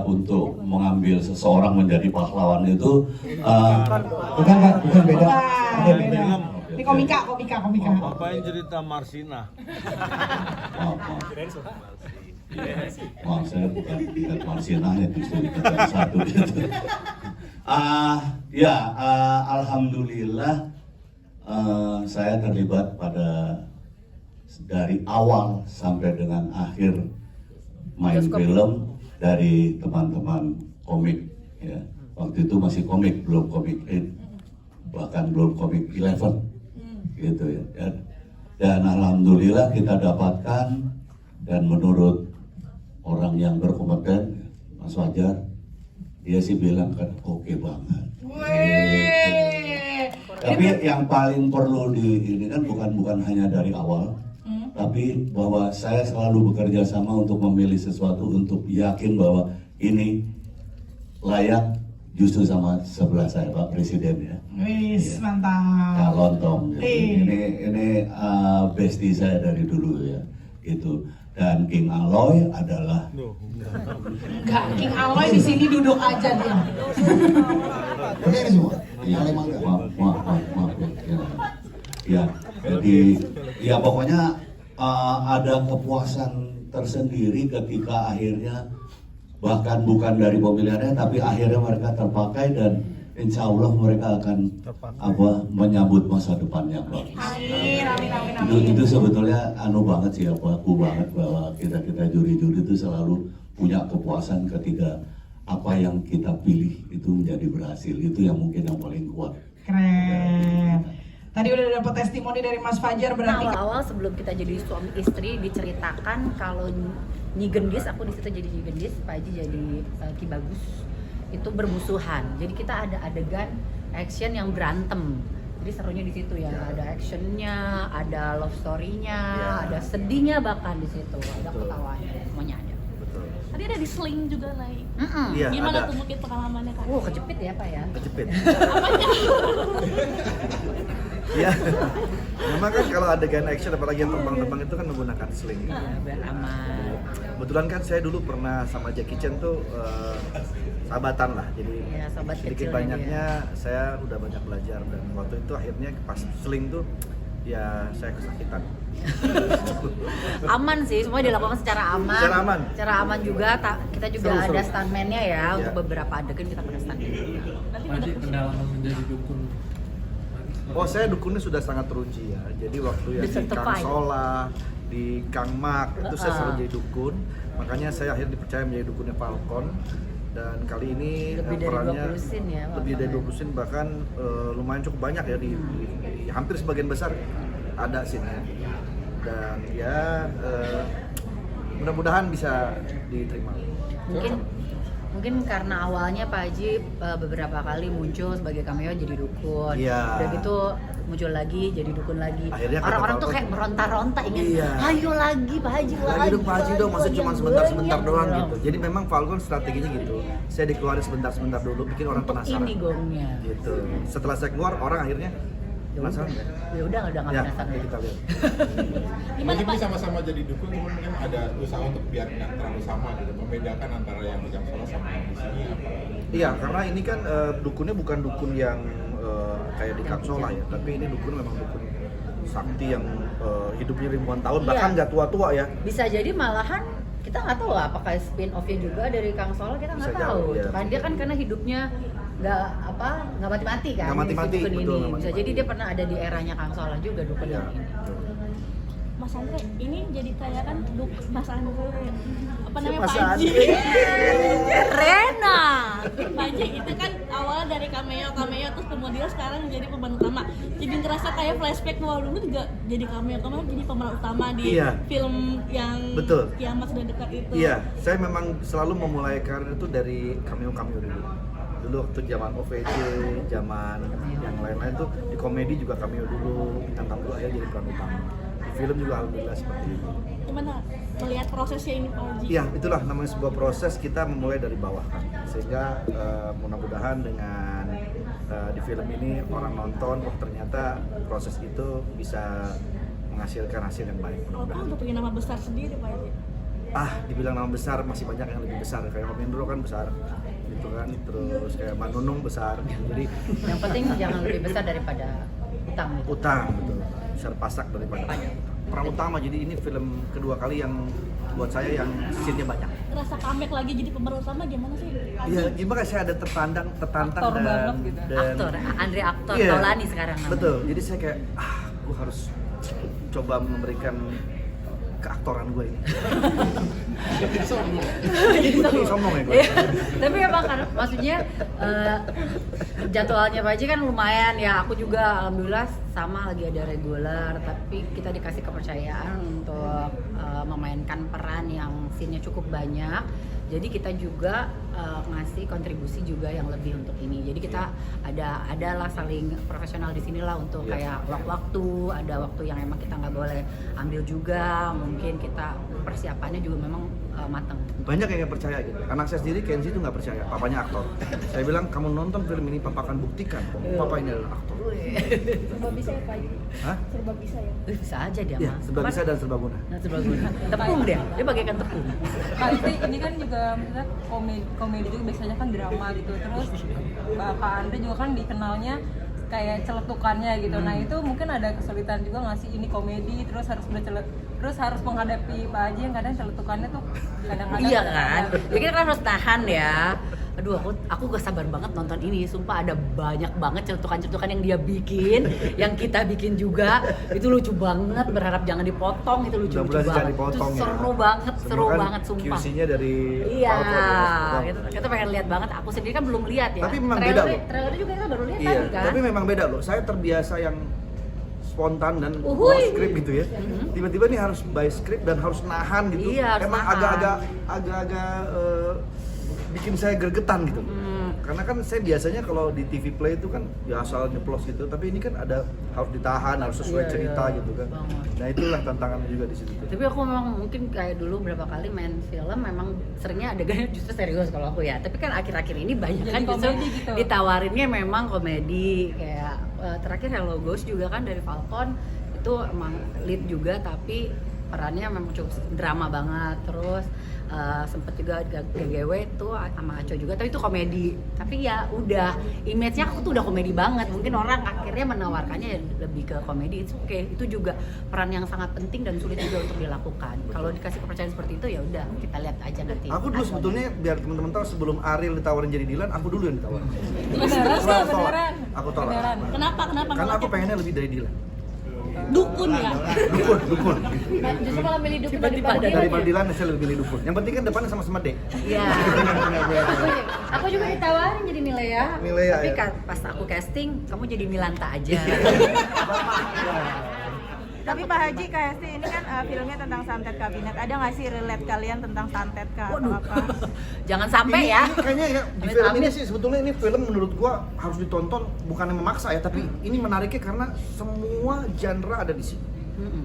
untuk mengambil seseorang menjadi pahlawan itu bukan beda. Ada beda. Ini komika. Apa yang cerita Marsina? Maaf, saya bukan Marsina ya, justru dikatakan satu gitu. Alhamdulillah saya terlibat pada dari awal sampai dengan akhir main film dari teman-teman komik ya. Waktu itu masih komik, belum komik 8, bahkan belum komik 11 gitu ya. Dan alhamdulillah kita dapatkan, dan menurut orang yang berkompeten, Mas Fajar, dia sih bilang kan oke banget. Tapi yang paling perlu ini kan bukan hanya dari awal, tapi bahwa saya selalu bekerja sama untuk memilih sesuatu, untuk yakin bahwa ini layak justru sama sebelah saya Pak Presiden ya. Wis, Ya. mantap. Kak Lontong. Ini bestie saya dari dulu ya. Gitu. Dan King Aloy adalah Enggak, King Aloy di sini duduk aja dia. Oke ini semua. Iya, Kalian mangga. maaf ya. Jadi ya pokoknya ada kepuasan tersendiri ketika akhirnya bahkan bukan dari pemilihannya tapi akhirnya mereka terpakai, dan insya Allah mereka akan menyambut masa depan yang bagus. Amin. Itu sebetulnya banget sih aku banget bahwa kita juri-juri itu selalu punya kepuasan ketika apa yang kita pilih itu menjadi berhasil. Itu yang mungkin yang paling kuat. Keren. Tadi udah dapat testimoni dari Mas Fajar, berarti awal sebelum kita jadi suami istri diceritakan kalau Nyi Gendis, aku di situ jadi Nyi Gendis, Pak Haji jadi Ki Bagus, itu bermusuhan. Jadi kita ada adegan action yang berantem. Jadi serunya di situ ya, ada actionnya, ada love story-nya, ada sedihnya bahkan di situ, ada ketawanya, semuanya ada. Tadi ada di sling juga lah. Iya, Gimana ada. tuh mungkin pengalamannya Kak? Kejepit ya Pak ya? Kejepit. Apanya? Iya. Memang kan kalau adegan action apalagi yang terbang-terbang itu kan menggunakan sling. Biar aman. Kebetulan kan saya dulu pernah sama Jackie Chan tuh sahabatan lah. Jadi Iya, sahabat sedikit kecilnya banyaknya saya udah banyak belajar, dan waktu itu akhirnya pas sling tuh ya saya kesakitan. Aman sih, semua dilakukan secara aman. Secara aman. Juga kita juga Seru. ada stuntman-nya ya, Iya. untuk beberapa adegan kita pakai stuntman. Nanti Pak Haji, pendalaman menjadi dukun. Oh, saya dukunnya sudah sangat teruji ya. Jadi waktu yang di Kang Certified. Sola, di Kang Mak, itu saya selalu jadi dukun. Makanya saya akhirnya dipercaya menjadi dukunnya Falcon. Dan kali ini Lebih dari perannya 20 scene ya, lebih dari Falcon. 20 scene, bahkan lumayan cukup banyak ya di hampir sebagian besar ada scene-nya. Dan ya mudah-mudahan bisa diterima. Mungkin karena awalnya Pak Haji beberapa kali muncul sebagai cameo jadi dukun. Iya. Udah gitu muncul lagi jadi dukun lagi. Akhirnya kata Orang-orang tuh Falcon, kayak meronta-ronta ingin, Iya. ayo lagi Pak Haji Lagi dong Pak Haji dong, masa yang cuma sebentar-sebentar banyak." doang gitu. Jadi memang Falcon strateginya gitu. Saya dikeluarin sebentar-sebentar dulu, bikin orang Untuk penasaran. ini gongnya. Gitu. Setelah saya keluar, orang akhirnya penasaran nggak? Ya udah nggak Ya, penasaran. nanti kita lihat. Gimana Mungkin Pak? sama-sama jadi dukun, cuman mungkin ada usaha untuk biar nggak terlalu sama gitu, membedakan antara yang di Kang Sola sama yang di sini apa? Iya, karena ini kan dukunnya bukan dukun yang kayak di Kang Sola ya, tapi ini dukun memang dukun sakti yang hidupnya ribuan tahun, Iya. bahkan nggak tua-tua ya. Bisa jadi malahan kita nggak tahu apakah spin off-nya juga dari Kang Solo, kita nggak Bisa tahu. jauh, ya. Kan dia kan karena hidupnya nggak mati-mati kan. Nggak mati-mati, si dukun betul, ini. nggak Bisa mati-mati. jadi dia pernah ada di eranya Kang Solo juga dukun Iya. yang ini. Mas Andre, ini jadi kayak kan Mas Andre apa namanya Mas Pak Haji? Rena. Pak Haji itu kan awalnya dari cameo terus kemudian sekarang menjadi pemeran utama. Jadi ngerasa kayak flashback wah dulu juga jadi cameo jadi pemeran utama di Iya. film yang Betul. Kiamat Sudah Dekat itu. Iya, saya memang selalu memulai karir itu dari cameo-cameo dulu. Dulu waktu zaman OVJ, zaman yang lain-lain tuh di komedi juga cameo dulu, bintang tamu akhirnya jadi peran utama. Di film juga alhamdulillah seperti itu. Gimana melihat prosesnya ini Pak Haji? Iya, itulah namanya sebuah proses, kita memulai dari bawah kan. Sehingga mudah-mudahan dengan di film ini orang nonton, oh ternyata proses itu bisa menghasilkan hasil yang baik. Kalau Mudah-mudahan. untuk punya nama besar sendiri Pak Haji. dibilang nama besar masih banyak yang lebih besar, kayak Om Indro kan besar gitu kan, terus kayak Mbak Nunung besar gitu. Jadi Yang penting jangan lebih besar daripada utang gitu. utang betul, besar pasak daripada peran utama. Jadi ini film kedua kali yang buat saya yang scene-nya banyak. Rasa comeback lagi jadi pemeran utama gimana sih? Iya, gimana saya ada tertantang Aktor dan, banget gitu. Aktor, Andre aktor Iya, Taulani sekarang namanya. betul. Jadi saya kayak gue harus coba memberikan keaktoran gue ini. Jadi Sombong ya gue. Iya. Tapi emang kan maksudnya jadwalnya Pak Haji kan lumayan ya. Aku juga alhamdulillah sama lagi ada regular, tapi kita dikasih kepercayaan untuk memainkan peran yang scene-nya cukup banyak. Jadi kita juga ngasih kontribusi juga yang lebih untuk ini. Jadi kita adalah saling profesional di sinilah untuk kayak waktu, ada waktu yang emang kita nggak boleh ambil juga. Mungkin kita persiapannya juga memang matang. Banyak yang nggak percaya gitu. Anak saya sendiri Kenzi itu nggak percaya, papanya aktor. Saya bilang kamu nonton film ini, papa akan buktikan bahwa papa ini adalah aktor. Serba bisa ya Pak? Hah? Serba bisa ya? Bisa aja dia Iya, mah. serba bisa dan serba guna. Nah, serbaguna. Tepung dia bagaikan tepung. Pak ini kan juga misalnya komedi juga biasanya kan drama gitu, terus Bapak Andre juga kan dikenalnya kayak celetukannya gitu. Nah itu mungkin ada kesulitan juga nggak sih, ini komedi terus harus menghadapi Pak Haji yang kadang celetukannya tuh kadang-kadang Iya kan? Ya kita kan harus tahan ya. Aduh, aku gak sabar banget nonton ini. Sumpah ada banyak banget celutukan-celutukan yang dia bikin, yang kita bikin juga. Itu lucu banget, berharap jangan dipotong. Itu lucu Mudah-mudahan jangan banget. dipotong Itu ya. seru banget, Semua seru kan banget sumpah. QC-nya dari Iya, Falcon. kita pengen lihat banget. Aku sendiri kan belum lihat ya. Tapi memang beda loh. Trailer juga kita baru lihat Iya, tadi kan. tapi memang beda loh. Saya terbiasa yang spontan dan Uhuy. no script gitu ya. Tiba-tiba nih harus by script dan harus nahan gitu. Iya, harus Emang nahan. agak-agak bikin saya gregetan gitu. Karena kan saya biasanya kalau di TV Play itu kan ya asal nyeplos gitu, tapi ini kan ada harus ditahan, harus sesuai Iya, cerita iya. gitu kan. Banget. Nah itulah tantangannya juga di situ. Tapi aku memang mungkin kayak dulu berapa kali main film memang seringnya adegannya justru serius kalau aku ya. Tapi kan akhir-akhir ini banyak Jadi kan justru komedi gitu. ditawarinnya memang komedi kayak terakhir Hello Ghost juga kan dari Falcon itu emang lead juga tapi perannya memang cukup drama banget. Terus sempet juga GGW itu sama Aco juga, tapi itu komedi. Tapi ya udah image-nya aku tuh udah komedi banget. Mungkin orang akhirnya menawarkannya ya lebih ke komedi. It's okay. Itu juga peran yang sangat penting dan sulit juga untuk dilakukan. Kalau dikasih kepercayaan seperti itu ya udah kita lihat aja nanti. Aku dulu sebetulnya biar teman-teman tahu sebelum Ariel ditawarin jadi Dilan, aku dulu yang ditawarin. Beneran sih, Aku tolak. beneran. Aku tolak. Beneran. Kenapa Karena aku pengennya lebih dari Dilan. Dukun ya? Dukun. Nah, justru kalau milih dukun daripada Daripada Dilan saya lebih pilih dukun. Yang penting kan depannya sama-sama D. Iya. Aku juga ditawarin jadi Milea. Milea, Tapi ya. pas aku casting, kamu jadi Milanta aja. Tapi Pak Haji, KST ini kan filmnya tentang santet kabinet. Ada nggak sih relate kalian tentang santet kah atau Waduh. apa? Jangan sampai ya. Ini kayaknya ya di Amit-amit. film ini sih sebetulnya ini film menurut gua harus ditonton bukannya memaksa ya, tapi ini menariknya karena semua genre ada di sini.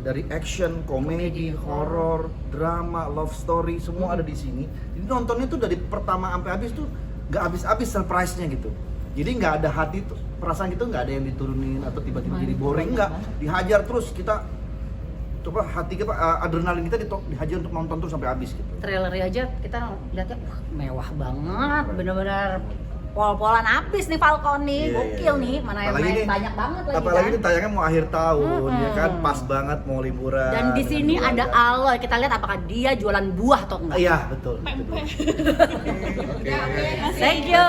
Dari action, komedi, horor, drama, love story, semua ada di sini. Jadi nontonnya tuh dari pertama sampai habis tuh nggak habis-habis surprise-nya gitu. Jadi nggak ada hati tuh, perasaan gitu nggak ada yang diturunin atau tiba-tiba jadi boring, nggak. Dihajar terus kita coba hati kita, adrenalin kita dihajar untuk nonton terus sampai habis gitu. Trailernya aja kita lihatnya wah, mewah banget, bener-bener pol-polan habis nih Falcon nih, Iya, gokil iya. nih, mana yang Apalagi main ini- banyak banget lagi Apalagi kan. ini tayangnya mau akhir tahun ya kan, pas banget mau liburan. Dan di dengan sini ada keluarga. Aloy, kita lihat apakah dia jualan buah atau enggak. Iya betul. Pempek. Oke. Thank you.